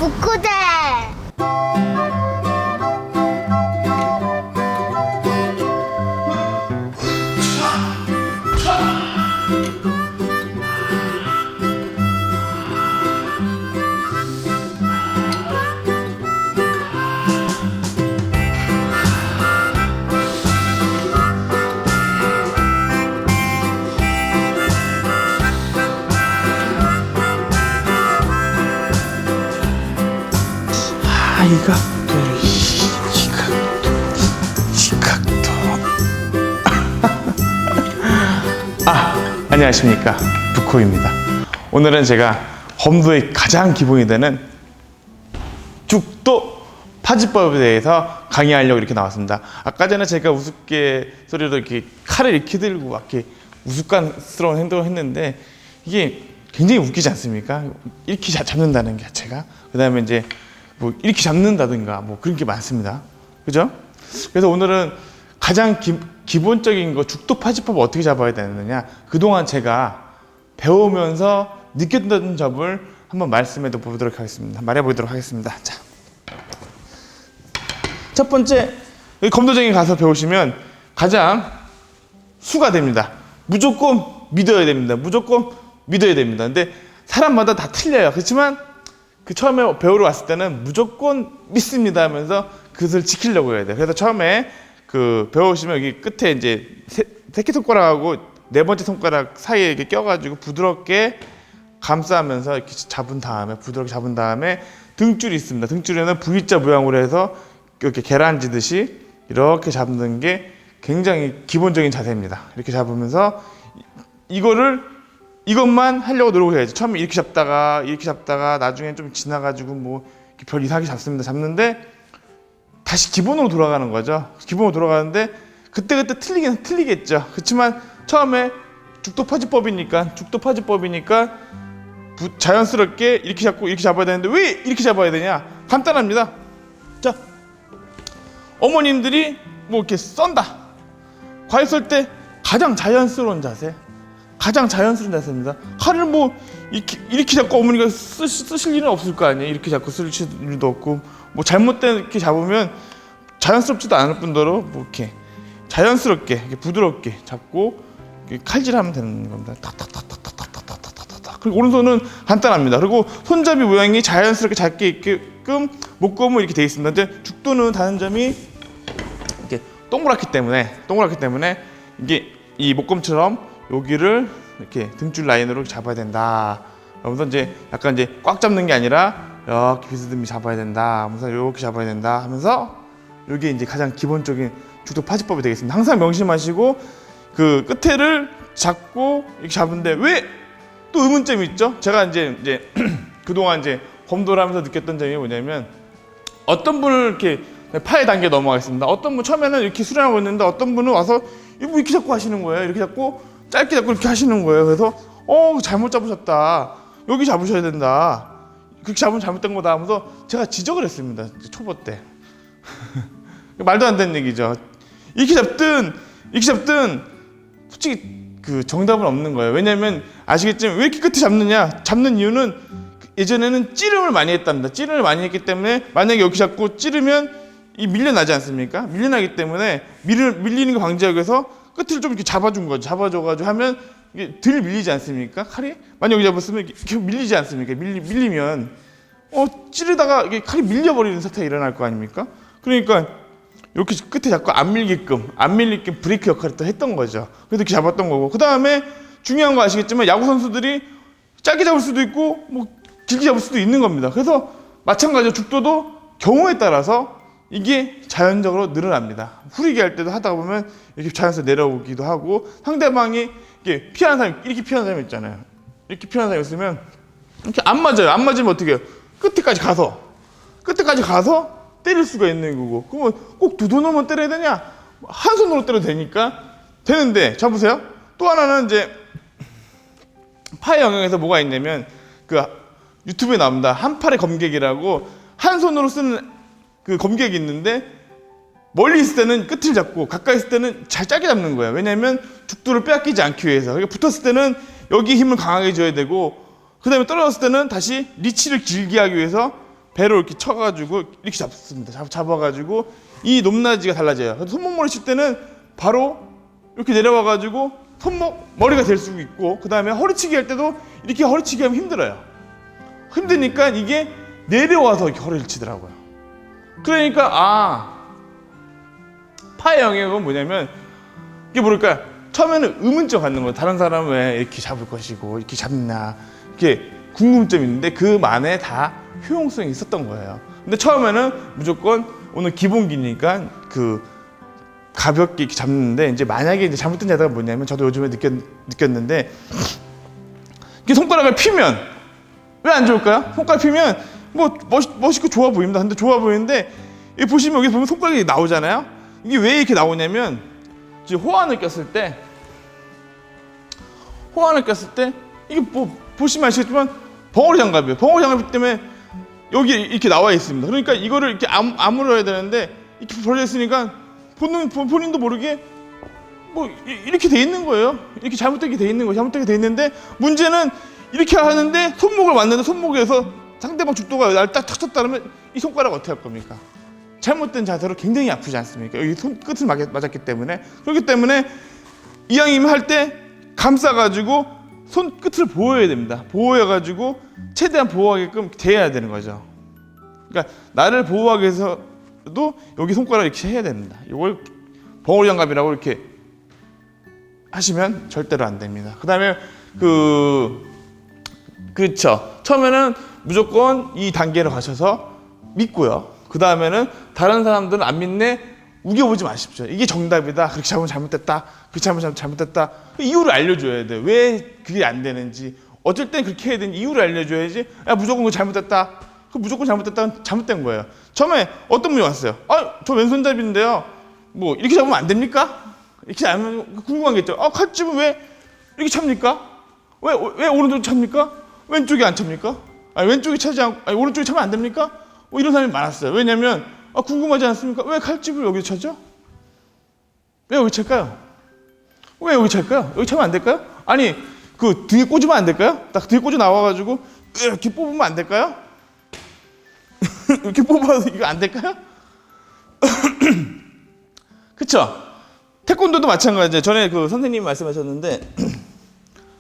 북구대. 이 각도, 이 각도. 안녕하십니까, 부코입니다. 오늘은 제가 검도의 가장 기본이 되는 죽도 파지법에 대해서 강의하려고 이렇게 나왔습니다. 아까 전에 제가 우스갯소리로 이렇게 칼을 이렇게 들고 막 이렇게 우스꽝스러운 행동을 했는데 이게 굉장히 웃기지 않습니까? 이렇게 잡는다는 게 자체가. 그 다음에 이제 뭐 이렇게 잡는다든가 뭐 그런 게 많습니다. 그죠? 그래서 오늘은 가장 기본적인 거 죽도 파지법을 어떻게 잡아야 되느냐, 그동안 제가 배우면서 느꼈던 점을 한번 말해 보도록 하겠습니다. 자, 첫 번째, 여기 검도쟁이 가서 배우시면 가장 수가 됩니다. 무조건 믿어야 됩니다. 근데 사람마다 다 틀려요. 그렇지만 그 처음에 배우러 왔을 때는 무조건 믿습니다 하면서 그것을 지키려고 해야 돼요. 그래서 처음에 그 배우시면 여기 끝에 이제 새끼손가락하고 네 번째 손가락 사이에 이렇게 껴가지고 부드럽게 감싸면서 이렇게 부드럽게 잡은 다음에 등줄이 있습니다. 등줄에는 V자 모양으로 해서 이렇게 계란지듯이 이렇게 잡는 게 굉장히 기본적인 자세입니다. 이렇게 잡으면서 이것만 하려고 노력을 해야지. 처음에 이렇게 잡다가 나중에 좀 지나가지고 뭐 별 이상하게 잡는데 다시 기본으로 돌아가는 거죠. 기본으로 돌아가는데 그때그때 틀리겠죠. 그렇지만 처음에 죽도 파지법이니까 자연스럽게 이렇게 잡고 이렇게 잡아야 되는데 왜 이렇게 잡아야 되냐? 간단합니다. 자, 어머님들이 뭐 이렇게 썬다. 과일 썰 때 가장 자연스러운 자세입니다. 칼을 뭐 이렇게 잡고 어머니가 쓰실 일은 없을 거 아니에요. 이렇게 잡고 쓸 일도 없고, 뭐 잘못된 이렇게 잡으면 자연스럽지도 않을 뿐더러 뭐 이렇게 자연스럽게 이렇게 부드럽게 잡고 이렇게 칼질하면 되는 겁니다. 탁탁탁탁탁탁탁탁탁탁. 그리고 오른손은 간단합니다. 그리고 손잡이 모양이 자연스럽게 잡게 있게끔 목검은 이렇게 돼 있습니다. 근데 죽도는 다른 점이 이렇게 동그랗기 때문에 이게 이 목검처럼 여기를 이렇게 등줄 라인으로 잡아야 된다. 그러면서 이제 약간 이제 꽉 잡는 게 아니라 이렇게 비스듬히 잡아야 된다. 하면서 이렇게 잡아야 된다. 하면서 이게 이제 가장 기본적인 죽도 파지법이 되겠습니다. 항상 명심하시고 그 끝에를 잡고 이렇게 잡은데 왜 또 의문점이 있죠? 제가 이제 그동안 이제 검도를 하면서 느꼈던 점이 뭐냐면 어떤 분을 이렇게 파의 단계 넘어가겠습니다. 어떤 분 처음에는 이렇게 수련하고 있는데 어떤 분은 와서 이렇게 잡고 하시는 거예요. 이렇게 잡고 짧게 잡고 이렇게 하시는 거예요. 그래서 잘못 잡으셨다. 여기 잡으셔야 된다. 그렇게 잡으면 잘못된 거다 하면서 제가 지적을 했습니다. 초보 때. 말도 안 되는 얘기죠. 이렇게 잡든 솔직히 그 정답은 없는 거예요. 왜냐하면 아시겠지만 왜 이렇게 끝에 잡느냐? 잡는 이유는 예전에는 찌름을 많이 했답니다. 찌름을 많이 했기 때문에 만약에 여기 잡고 찌르면 이 밀려나지 않습니까? 밀려나기 때문에 밀리는 거 방지하기 위해서 끝을 좀 이렇게 잡아줘가지고 하면 이게 덜 밀리지 않습니까? 칼이? 만약 여기 잡았으면 이렇게 밀리지 않습니까? 밀리면 찌르다가 이게 칼이 밀려버리는 사태가 일어날 거 아닙니까? 그러니까 이렇게 끝에 잡고 안 밀리게끔 브레이크 역할을 또 했던 거죠. 그래서 이렇게 잡았던 거고, 그 다음에 중요한 거 아시겠지만 야구 선수들이 짧게 잡을 수도 있고 뭐 길게 잡을 수도 있는 겁니다. 그래서 마찬가지로 죽도도 경우에 따라서 이게 자연적으로 늘어납니다. 후리게 할 때도 하다 보면 이렇게 자연스럽게 내려오기도 하고, 상대방이 이렇게 피하는 사람 있잖아요. 이렇게 피하는 사람이 있으면 이렇게 안 맞으면 어떻게 해요? 끝에까지 가서 때릴 수가 있는 거고. 그러면 꼭 두 손으로만 때려야 되냐? 한 손으로 때려도 되는데, 자 보세요. 또 하나는 이제 파의 영역에서 뭐가 있냐면 그 유튜브에 나옵니다. 한팔의 검객이라고 한 손으로 쓰는 그 검객이 있는데 멀리 있을 때는 끝을 잡고 가까이 있을 때는 잘 짧게 잡는 거예요. 왜냐하면 죽도를 빼앗기지 않기 위해서. 그러니까 붙었을 때는 여기 힘을 강하게 줘야 되고, 그 다음에 떨어졌을 때는 다시 리치를 길게 하기 위해서 배로 이렇게 쳐가지고 이렇게 잡습니다. 잡아가지고 이 높낮이가 달라져요. 그래서 손목머리 칠 때는 바로 이렇게 내려와가지고 머리가 될 수 있고, 그 다음에 허리치기 할 때도 이렇게 허리치기 하면 힘들어요. 힘드니까 이게 내려와서 이렇게 허리를 치더라고요. 그러니까 파의 영역은 뭐냐면 이게 뭐랄까, 처음에는 의문점 갖는 거예요. 다른 사람은 왜 이렇게 잡을 것이고 이렇게 잡나, 이렇게 궁금점이 있는데 그만에 다 효용성이 있었던 거예요. 근데 처음에는 무조건 오늘 기본기니까 그 가볍게 이렇게 잡는데, 이제 만약에 이제 잘못된 자세가 뭐냐면, 저도 요즘에 느꼈는데, 이렇게 손가락을 피면 왜 안 좋을까요? 손가락 피면 뭐 멋있고 좋아 보입니다. 근데 좋아 보이는데, 여기 보시면, 여기 보면 손가락이 나오잖아요. 이게 왜 이렇게 나오냐면, 이제 호환을 꼈을 때 이게 뭐 보시면 아시겠지만 벙어리 장갑이에요. 벙어리 장갑 때문에 여기 이렇게 나와 있습니다. 그러니까 이거를 이렇게 아물어야 되는데 이렇게 벌어져 있으니까 본인도 모르게 뭐 이렇게 돼 있는 거예요. 이렇게 잘못되게 돼 있는 거예요. 잘못되게 돼 있는데, 문제는 이렇게 하는데 손목을 맞는데 손목에서 상대방 죽도가 날 딱 쳤다 그러면 이 손가락 어떻게 할 겁니까? 잘못된 자세로 굉장히 아프지 않습니까? 여기 손끝을 맞았기 때문에. 그렇기 때문에 이왕이면 할 때 감싸가지고 손끝을 보호해야 됩니다. 보호해가지고 최대한 보호하게끔 돼야 되는 거죠. 그러니까 나를 보호하기 위해서도 여기 손가락 이렇게 해야 됩니다. 이걸 벙어리 장갑이라고 이렇게 하시면 절대로 안 됩니다. 그 다음에 그렇죠. 처음에는 무조건 이 단계로 가셔서 믿고요. 그 다음에는 다른 사람들은 안 믿네, 우겨보지 마십시오. 이게 정답이다, 그렇게 잡으면 잘못됐다, 그렇게 잡으면 잘못됐다, 이유를 알려줘야 돼. 왜 그게 안 되는지, 어쩔 땐 그렇게 해야 되는지 이유를 알려줘야지. 야, 무조건 그거 잘못됐다, 그 무조건 잘못됐다는 잘못된 거예요. 처음에 어떤 분이 왔어요. 저 왼손잡이인데요, 뭐 이렇게 잡으면 안 됩니까? 이렇게 하면 궁금한 게 있죠. 칼집은 왜 이렇게 찹니까? 왜 오른쪽 찹니까? 왼쪽이 안 찹니까? 왼쪽이 차지 않고 오른쪽이 차면 안 됩니까? 이런 사람이 많았어요. 왜냐면 궁금하지 않습니까? 왜 칼집을 여기 차죠? 왜 여기 찰까요? 왜 여기 찰까요? 여기 차면 안 될까요? 아니, 그 등에 꽂으면 안 될까요? 딱 등에 꽂아 나와가지고 이렇게 뽑으면 안 될까요? 이렇게 뽑아도 이거 안 될까요? 그쵸? 태권도도 마찬가지예요. 전에 그 선생님이 말씀하셨는데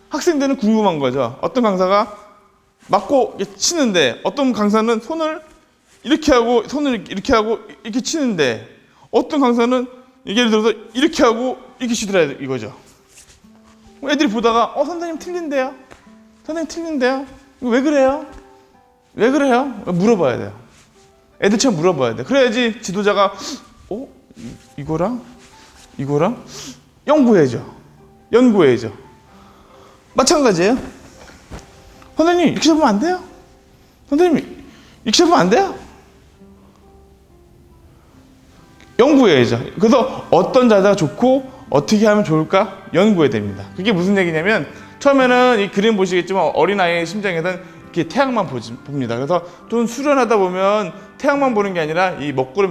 학생들은 궁금한 거죠. 어떤 강사가 맞고 치는데, 어떤 강사는 손을 이렇게 하고 손을 이렇게 하고 이렇게 치는데, 어떤 강사는 예를 들어서 이렇게 하고 이렇게 치더라, 이거죠. 애들이 보다가 선생님 틀린데요? 선생님 틀린데요? 이거 왜 그래요? 왜 그래요? 물어봐야 돼요. 애들처럼 물어봐야 돼. 그래야지 지도자가 이거랑 연구해야죠. 마찬가지예요. 선생님 이렇게 잡으면 안 돼요? 선생님 이렇게 잡으면 안 돼요? 연구해야죠. 그래서 어떤 자세가 좋고 어떻게 하면 좋을까 연구해야 됩니다. 그게 무슨 얘기냐면, 처음에는 이 그림 보시겠지만 어린아이의 심장에서는 이렇게 태양만 봅니다. 그래서 좀 수련하다 보면 태양만 보는 게 아니라 이 먹구를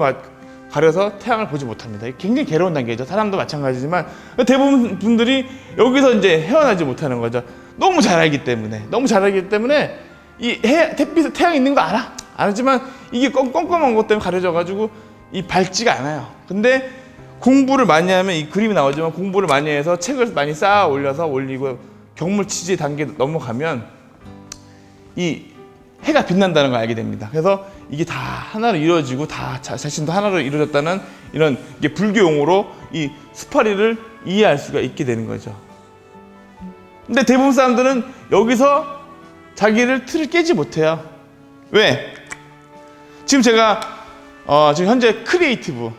가려서 태양을 보지 못합니다. 굉장히 괴로운 단계죠. 사람도 마찬가지지만 대부분 분들이 여기서 이제 헤어나지 못하는 거죠. 너무 잘 알기 때문에 이 햇빛에 태양이 있는 거 알았지만 이게 껌껌한 것 때문에 가려져가지고 이 밝지가 않아요. 근데 공부를 많이 하면 이 그림이 나오지만, 공부를 많이 해서 책을 많이 쌓아 올리고 경물치지 단계 넘어가면 이 해가 빛난다는 걸 알게 됩니다. 그래서 이게 다 하나로 이루어지고 다 자신도 하나로 이루어졌다는 이런 이게 불교 용어로 이 스파리를 이해할 수가 있게 되는 거죠. 근데 대부분 사람들은 여기서 자기를 틀을 깨지 못해요. 왜? 지금 제가 지금 현재 크리에이티브,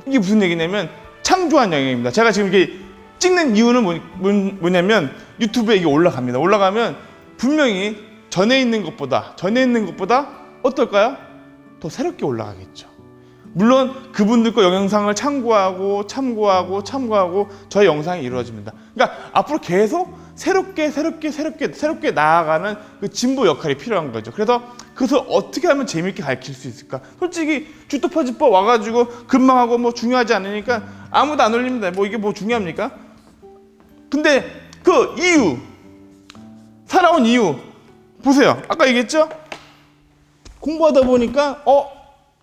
이게 무슨 얘기냐면 창조한 영역입니다. 제가 지금 이렇게 찍는 이유는 뭐냐면 유튜브에 이게 올라갑니다. 올라가면 분명히 전에 있는 것보다 어떨까요? 더 새롭게 올라가겠죠. 물론 그분들 거 영상을 참고하고 저의 영상이 이루어집니다. 그러니까 앞으로 계속 새롭게 나아가는 그 진보 역할이 필요한 거죠. 그래서 그것을 어떻게 하면 재밌게 가르칠 수 있을까? 솔직히 주토퍼지퍼 와가지고 금방 하고 뭐 중요하지 않으니까 아무도 안 올립니다. 뭐 이게 뭐 중요합니까? 근데 그 이유, 살아온 이유 보세요. 아까 얘기했죠? 공부하다 보니까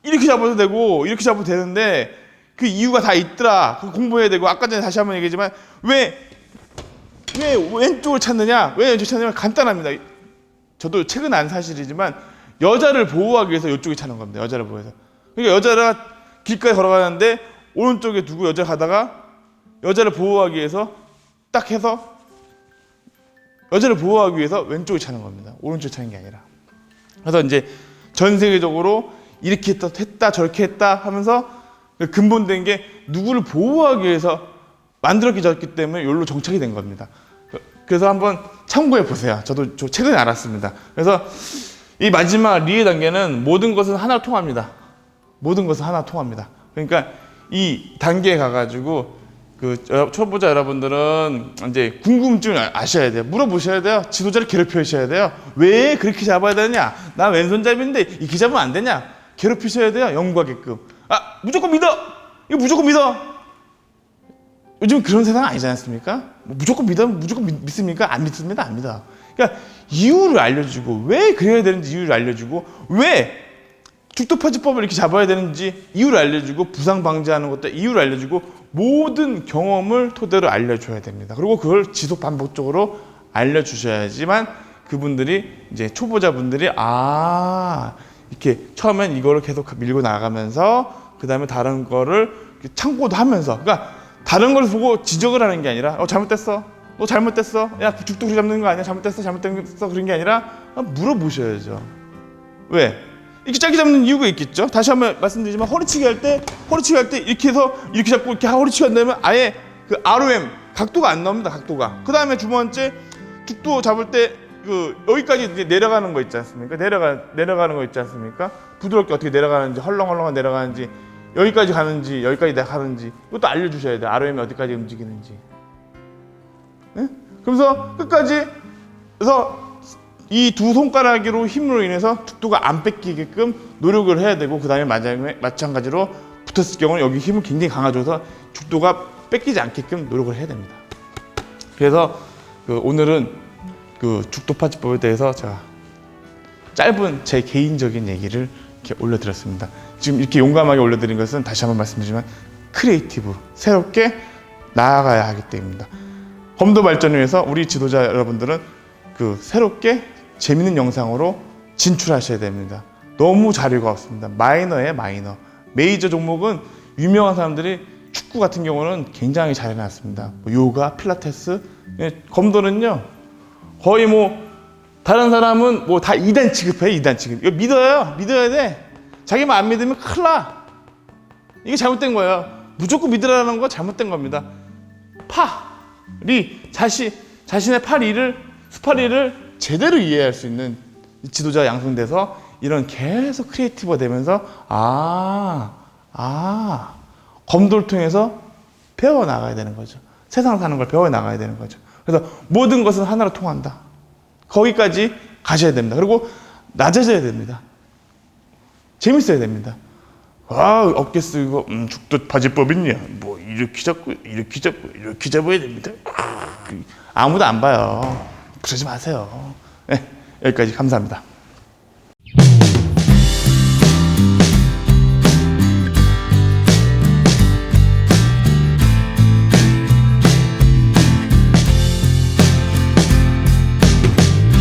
이렇게 잡아도 되고 이렇게 잡아도 되는데 그 이유가 다 있더라. 공부해야 되고 아까 전에 다시 한번 얘기했지만 왜 왼쪽을 찾느냐? 왜 왼쪽을 찾느냐? 간단합니다. 저도 최근 안 사실이지만 여자를 보호하기 위해서 이쪽에 찾는 겁니다. 여자를 보호해서. 그러니까 여자가 길가에 걸어가는데 오른쪽에 두고 여자 가다가 여자를 보호하기 위해서 딱 해서 여자를 보호하기 위해서 왼쪽을 찾는 겁니다. 오른쪽을 찾는 게 아니라. 그래서 이제 전 세계적으로 이렇게 했다 저렇게 했다 하면서 근본된 게 누구를 보호하기 위해서 만들어졌기 때문에 여기로 정착이 된 겁니다. 그래서 한번 참고해 보세요. 저도 최근에 알았습니다. 그래서 이 마지막 리의 단계는 모든 것은 하나로 통합니다. 모든 것은 하나 통합니다. 그러니까 이 단계에 가가지고 그 초보자 여러분들은 이제 궁금증을 아셔야 돼요. 물어보셔야 돼요. 지도자를 괴롭히셔야 돼요. 왜 그렇게 잡아야 되냐? 나 왼손잡이인데 이렇게 잡으면 안 되냐? 괴롭히셔야 돼요. 연구하게끔. 무조건 믿어. 이거 무조건 믿어. 요즘 그런 세상 아니지 않습니까? 무조건 믿으면 무조건 믿습니까? 안 믿습니다. 안 믿어. 그러니까 이유를 알려주고 왜 그래야 되는지 이유를 알려주고 왜 죽도파지법을 이렇게 잡아야 되는지 이유를 알려주고 부상 방지하는 것도 이유를 알려주고 모든 경험을 토대로 알려줘야 됩니다. 그리고 그걸 지속 반복적으로 알려주셔야지만 그분들이 이제 초보자분들이 이렇게 처음엔 이거를 계속 밀고 나가면서 그 다음에 다른 거를 참고도 하면서 그러니까 다른 걸 보고 지적을 하는 게 아니라 잘못됐어. 너 잘못됐어. 야 죽도 그렇게 잡는 거 아니야. 잘못됐어. 그런 게 아니라 물어보셔야죠. 왜? 이렇게 짧게 잡는 이유가 있겠죠. 다시 한번 말씀드리지만 허리치기 할 때 이렇게 해서 이렇게 잡고 이렇게 허리치기 한다면 아예 그 ROM 각도가 안 나옵니다. 각도가. 그 다음에 두 번째 죽도 잡을 때 그 여기까지 이제 내려가는 거 있지 않습니까? 내려가는 거 있지 않습니까? 부드럽게 어떻게 내려가는지 헐렁헐렁한 내려가는지 여기까지 가는지 여기까지 가는지 이것도 알려주셔야 돼요. ROM이 어디까지 움직이는지. 네? 그러면서 끝까지 그래서 이 두 손가락으로 힘으로 인해서 죽도가 안 뺏기게끔 노력을 해야 되고 그 다음에 마찬가지로 붙었을 경우는 여기 힘을 굉장히 강화줘서 죽도가 뺏기지 않게끔 노력을 해야 됩니다. 그래서 오늘은 그 죽도파지법에 대해서 제가 짧은 제 개인적인 얘기를 이렇게 올려드렸습니다. 지금 이렇게 용감하게 올려드린 것은 다시 한번 말씀드리지만 크리에이티브, 새롭게 나아가야 하기 때문입니다. 검도 발전을 위해서 우리 지도자 여러분들은 그 새롭게 재밌는 영상으로 진출하셔야 됩니다. 너무 자료가 없습니다. 마이너예요, 마이너. 메이저 종목은 유명한 사람들이 축구 같은 경우는 굉장히 잘 해놨습니다. 요가, 필라테스, 검도는요 거의 다른 사람은 다 2단 취급해요. 2단 취급. 이거 믿어야 돼. 자기만 안 믿으면 큰일 나. 이게 잘못된 거예요. 무조건 믿으라는 거 잘못된 겁니다. 자신의 스파리를 제대로 이해할 수 있는 지도자 양성돼서 이런 계속 크리에이티브가 되면서 검도를 통해서 배워나가야 되는 거죠. 세상 사는 걸 배워나가야 되는 거죠. 그래서 모든 것은 하나로 통한다. 거기까지 가셔야 됩니다. 그리고 낮아져야 됩니다. 재밌어야 됩니다. 어깨 쓰고 죽도 파지법 있냐? 이렇게 잡고 이렇게 잡아야 됩니다. 아무도 안 봐요. 그러지 마세요. 네, 여기까지 감사합니다.